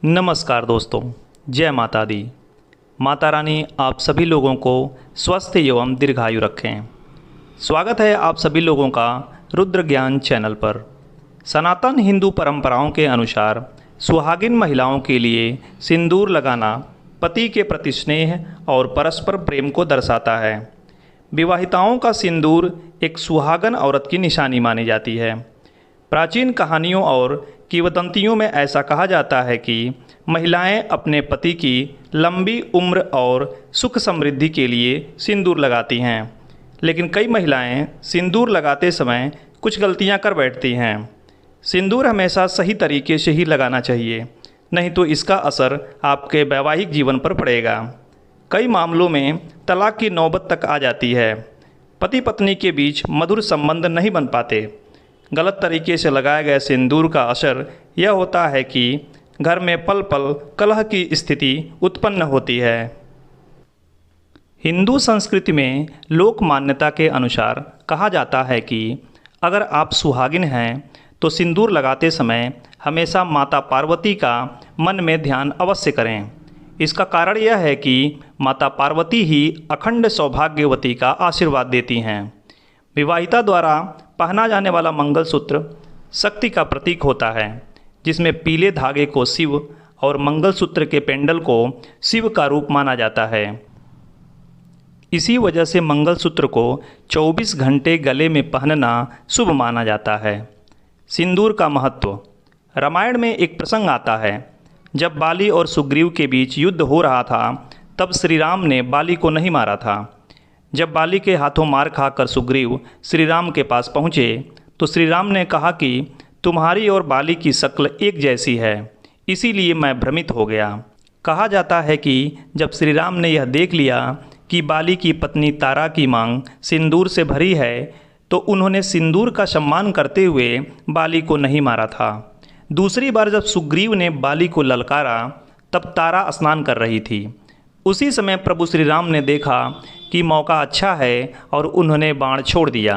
नमस्कार दोस्तों, जय माता दी। माता रानी आप सभी लोगों को स्वस्थ एवं दीर्घायु रखें। स्वागत है आप सभी लोगों का रुद्र ज्ञान चैनल पर। सनातन हिंदू परंपराओं के अनुसार सुहागिन महिलाओं के लिए सिंदूर लगाना पति के प्रति स्नेह और परस्पर प्रेम को दर्शाता है। विवाहिताओं का सिंदूर एक सुहागन औरत की निशानी मानी जाती है। प्राचीन कहानियों और किंवदंतियों में ऐसा कहा जाता है कि महिलाएं अपने पति की लंबी उम्र और सुख समृद्धि के लिए सिंदूर लगाती हैं, लेकिन कई महिलाएं सिंदूर लगाते समय कुछ गलतियां कर बैठती हैं। सिंदूर हमेशा सही तरीके से ही लगाना चाहिए, नहीं तो इसका असर आपके वैवाहिक जीवन पर पड़ेगा। कई मामलों में तलाक की नौबत तक आ जाती है। पति पत्नी के बीच मधुर संबंध नहीं बन पाते। गलत तरीके से लगाए गए सिंदूर का असर यह होता है कि घर में पल पल कलह की स्थिति उत्पन्न होती है। हिंदू संस्कृति में लोक मान्यता के अनुसार कहा जाता है कि अगर आप सुहागिन हैं तो सिंदूर लगाते समय हमेशा माता पार्वती का मन में ध्यान अवश्य करें। इसका कारण यह है कि माता पार्वती ही अखंड सौभाग्यवती का आशीर्वाद देती हैं। विवाहिता द्वारा पहना जाने वाला मंगलसूत्र शक्ति का प्रतीक होता है, जिसमें पीले धागे को शिव और मंगलसूत्र के पेंडल को शिव का रूप माना जाता है। इसी वजह से मंगलसूत्र को 24 घंटे गले में पहनना शुभ माना जाता है। सिंदूर का महत्व। रामायण में एक प्रसंग आता है, जब बाली और सुग्रीव के बीच युद्ध हो रहा था, तब श्री राम ने बाली को नहीं मारा था। जब बाली के हाथों मार खाकर सुग्रीव श्री राम के पास पहुँचे तो श्री राम ने कहा कि तुम्हारी और बाली की शक्ल एक जैसी है, इसीलिए मैं भ्रमित हो गया। कहा जाता है कि जब श्री राम ने यह देख लिया कि बाली की पत्नी तारा की मांग सिंदूर से भरी है, तो उन्होंने सिंदूर का सम्मान करते हुए बाली को नहीं मारा था। दूसरी बार जब सुग्रीव ने बाली को ललकारा, तब तारा स्नान कर रही थी। उसी समय प्रभु श्री राम ने देखा कि मौका अच्छा है और उन्होंने बाण छोड़ दिया।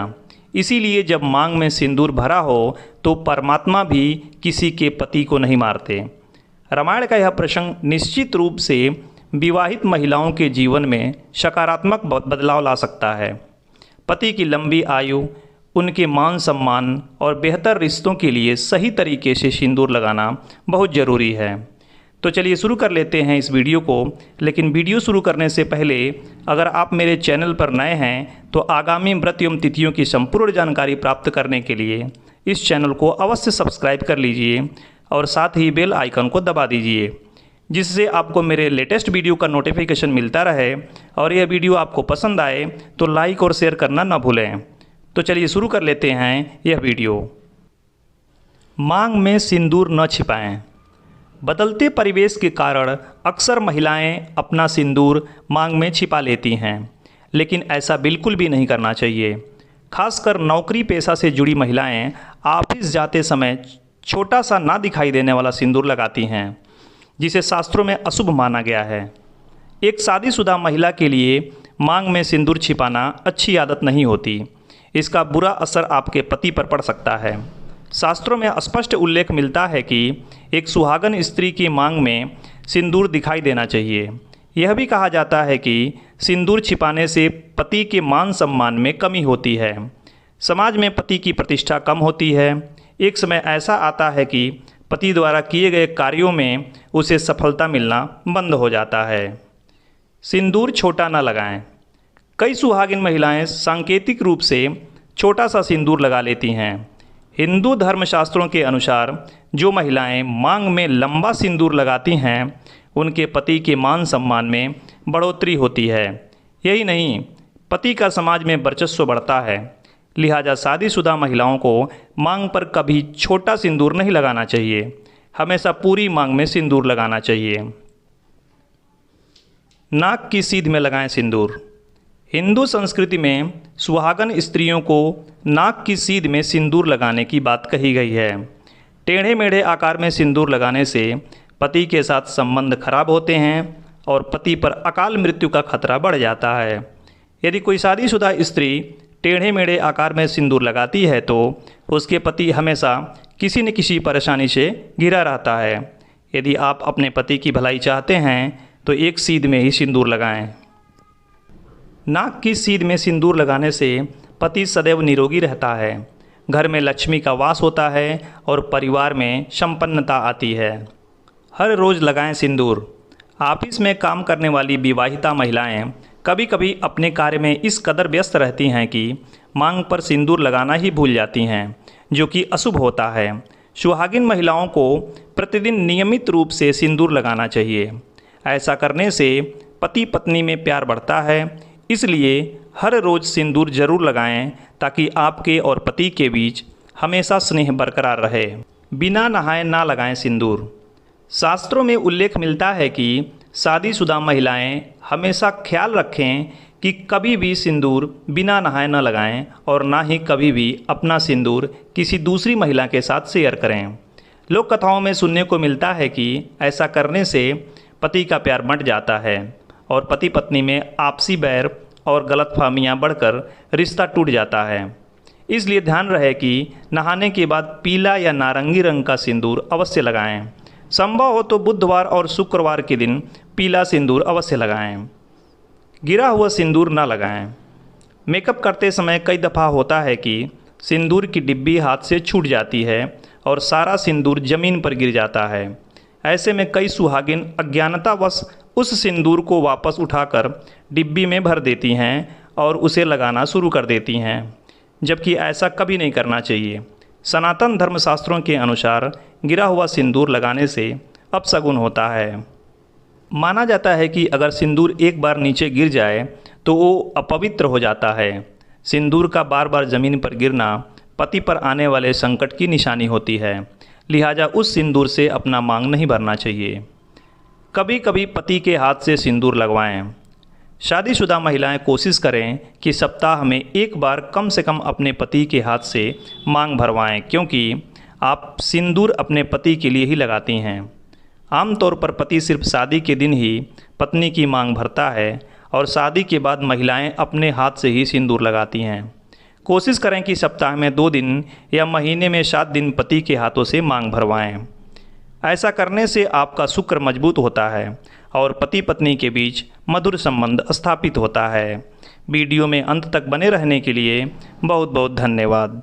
इसीलिए जब मांग में सिंदूर भरा हो तो परमात्मा भी किसी के पति को नहीं मारते। रामायण का यह प्रसंग निश्चित रूप से विवाहित महिलाओं के जीवन में सकारात्मक बदलाव ला सकता है। पति की लंबी आयु, उनके मान सम्मान और बेहतर रिश्तों के लिए सही तरीके से सिंदूर लगाना बहुत ज़रूरी है। तो चलिए शुरू कर लेते हैं इस वीडियो को। लेकिन वीडियो शुरू करने से पहले अगर आप मेरे चैनल पर नए हैं तो आगामी व्रत एवं तिथियों की संपूर्ण जानकारी प्राप्त करने के लिए इस चैनल को अवश्य सब्सक्राइब कर लीजिए और साथ ही बेल आइकन को दबा दीजिए, जिससे आपको मेरे लेटेस्ट वीडियो का नोटिफिकेशन मिलता रहे। और यह वीडियो आपको पसंद आए तो लाइक और शेयर करना न भूलें। तो चलिए शुरू कर लेते हैं यह वीडियो। मांग में सिंदूर न छिपाएं। बदलते परिवेश के कारण अक्सर महिलाएं अपना सिंदूर मांग में छिपा लेती हैं, लेकिन ऐसा बिल्कुल भी नहीं करना चाहिए। खासकर नौकरी पेशा से जुड़ी महिलाएं ऑफिस जाते समय छोटा सा ना दिखाई देने वाला सिंदूर लगाती हैं, जिसे शास्त्रों में अशुभ माना गया है। एक शादीशुदा महिला के लिए मांग में सिंदूर छिपाना अच्छी आदत नहीं होती। इसका बुरा असर आपके पति पर पड़ सकता है। शास्त्रों में स्पष्ट उल्लेख मिलता है कि एक सुहागन स्त्री की मांग में सिंदूर दिखाई देना चाहिए। यह भी कहा जाता है कि सिंदूर छिपाने से पति के मान सम्मान में कमी होती है। समाज में पति की प्रतिष्ठा कम होती है। एक समय ऐसा आता है कि पति द्वारा किए गए कार्यों में उसे सफलता मिलना बंद हो जाता है। सिंदूर छोटा न लगाएं। कई सुहागिन महिलाएं सांकेतिक रूप से छोटा सा सिंदूर लगा लेती हैं। हिंदू धर्मशास्त्रों के अनुसार जो महिलाएं मांग में लंबा सिंदूर लगाती हैं, उनके पति के मान सम्मान में बढ़ोतरी होती है। यही नहीं, पति का समाज में वर्चस्व बढ़ता है। लिहाजा शादीशुदा महिलाओं को मांग पर कभी छोटा सिंदूर नहीं लगाना चाहिए। हमेशा पूरी मांग में सिंदूर लगाना चाहिए। नाक की सीध में लगाएं सिंदूर। हिंदू संस्कृति में सुहागन स्त्रियों को नाक की सीध में सिंदूर लगाने की बात कही गई है। टेढ़े मेढ़े आकार में सिंदूर लगाने से पति के साथ संबंध खराब होते हैं और पति पर अकाल मृत्यु का खतरा बढ़ जाता है। यदि कोई शादीशुदा स्त्री टेढ़े मेढ़े आकार में सिंदूर लगाती है तो उसके पति हमेशा किसी न किसी परेशानी से घिरा रहता है। यदि आप अपने पति की भलाई चाहते हैं तो एक सीध में ही सिंदूर लगाएं। नाक की सीध में सिंदूर लगाने से पति सदैव निरोगी रहता है, घर में लक्ष्मी का वास होता है और परिवार में संपन्नता आती है। हर रोज़ लगाएं सिंदूर। ऑफिस में काम करने वाली विवाहिता महिलाएं कभी कभी अपने कार्य में इस कदर व्यस्त रहती हैं कि मांग पर सिंदूर लगाना ही भूल जाती हैं, जो कि अशुभ होता है। सुहागिन महिलाओं को प्रतिदिन नियमित रूप से सिंदूर लगाना चाहिए। ऐसा करने से पति पत्नी में प्यार बढ़ता है, इसलिए हर रोज़ सिंदूर जरूर लगाएं ताकि आपके और पति के बीच हमेशा स्नेह बरकरार रहे। बिना नहाए ना लगाएं सिंदूर। शास्त्रों में उल्लेख मिलता है कि शादीशुदा महिलाएं हमेशा ख्याल रखें कि कभी भी सिंदूर बिना नहाए न लगाएं और ना ही कभी भी अपना सिंदूर किसी दूसरी महिला के साथ शेयर करें। लोक कथाओं में सुनने को मिलता है कि ऐसा करने से पति का प्यार बढ़ जाता है और पति पत्नी में आपसी बैर और गलतफहमियां बढ़कर रिश्ता टूट जाता है। इसलिए ध्यान रहे कि नहाने के बाद पीला या नारंगी रंग का सिंदूर अवश्य लगाएं। संभव हो तो बुधवार और शुक्रवार के दिन पीला सिंदूर अवश्य लगाएं। गिरा हुआ सिंदूर न लगाएं। मेकअप करते समय कई दफ़ा होता है कि सिंदूर की डिब्बी हाथ से छूट जाती है और सारा सिंदूर ज़मीन पर गिर जाता है। ऐसे में कई सुहागिन अज्ञानतावश उस सिंदूर को वापस उठाकर डिब्बी में भर देती हैं और उसे लगाना शुरू कर देती हैं, जबकि ऐसा कभी नहीं करना चाहिए। सनातन धर्मशास्त्रों के अनुसार गिरा हुआ सिंदूर लगाने से अपशगुन होता है। माना जाता है कि अगर सिंदूर एक बार नीचे गिर जाए तो वो अपवित्र हो जाता है। सिंदूर का बार बार ज़मीन पर गिरना पति पर आने वाले संकट की निशानी होती है, लिहाजा उस सिंदूर से अपना मांग नहीं भरना चाहिए। कभी कभी पति के हाथ से सिंदूर लगवाएं। शादीशुदा महिलाएं कोशिश करें कि सप्ताह में एक बार कम से कम अपने पति के हाथ से मांग भरवाएं, क्योंकि आप सिंदूर अपने पति के लिए ही लगाती हैं। आमतौर पर पति सिर्फ शादी के दिन ही पत्नी की मांग भरता है और शादी के बाद महिलाएं अपने हाथ से ही सिंदूर लगाती हैं। कोशिश करें कि सप्ताह में 2 दिन या महीने में 7 दिन पति के हाथों से मांग भरवाएं। ऐसा करने से आपका शुक्र मजबूत होता है और पति पत्नी के बीच मधुर संबंध स्थापित होता है। वीडियो में अंत तक बने रहने के लिए बहुत बहुत धन्यवाद।